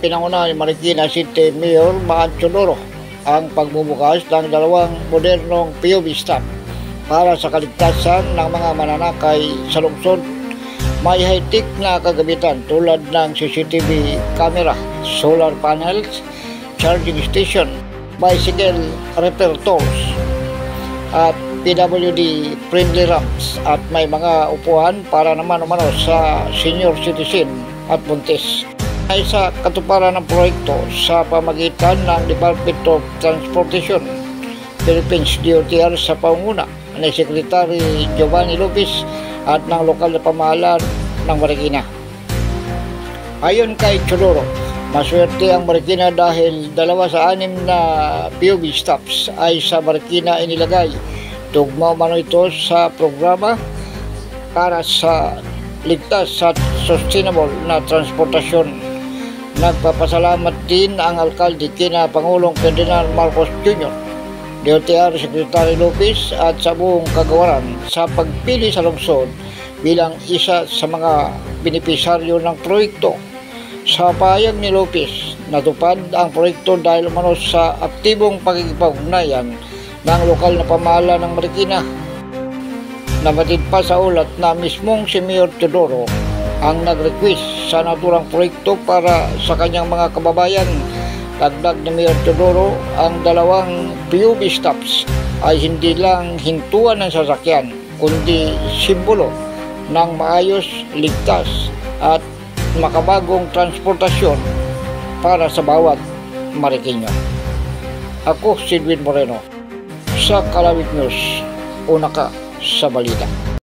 pinanguna ni Marikina City Mayor Maan Teodoro ang pagbubukas ng dalawang modernong POV stop para sa kaligtasan ng mga mananakay sa lungsod. May high-tech na kagamitan tulad ng CCTV camera, solar panels, charging station, bicycle repair tools, at PWD friendly ramps, at may mga upuan para naman umano sa senior citizen at buntis. Ay sa katuparan ng proyekto sa pamagitan ng Department of Transportation Philippines DOTR sa pangunguna ni Secretary Giovanni Lopez at ng lokal na pamahalaan ng Marikina. Ayon kay Teodoro, maswerte ang Marikina dahil 2 sa 6 na POV stops ay sa Marikina inilagay. Tugma umano ito sa programa para sa ligtas at sustainable na transportasyon. Nagpapasalamat din ang alkalde kina Pangulong Ferdinand Marcos Jr., DOTR Secretary Lopez at sa buong kagawaran sa pagpili sa lungsod bilang isa sa mga benepisaryo ng proyekto. Sa pahayag ni Lopez, natupad ang proyekto dahil umano sa aktibong pakikipag-ugnayan ng lokal na pamahalaan ng Marikina. Nabatid pa sa ulat na mismong si Mayor Teodoro ang nag-request sa naturang proyekto para sa kanyang mga kababayan. Dagdag ni Mayor Teodoro, ang 2 POV stops ay hindi lang hintuan ng sasakyan, kundi simbolo ng maayos, ligtas at makabagong transportasyon para sa bawat Marikinyo. Ako si Edwin Moreno sa Kalawit News, una ka sa balita.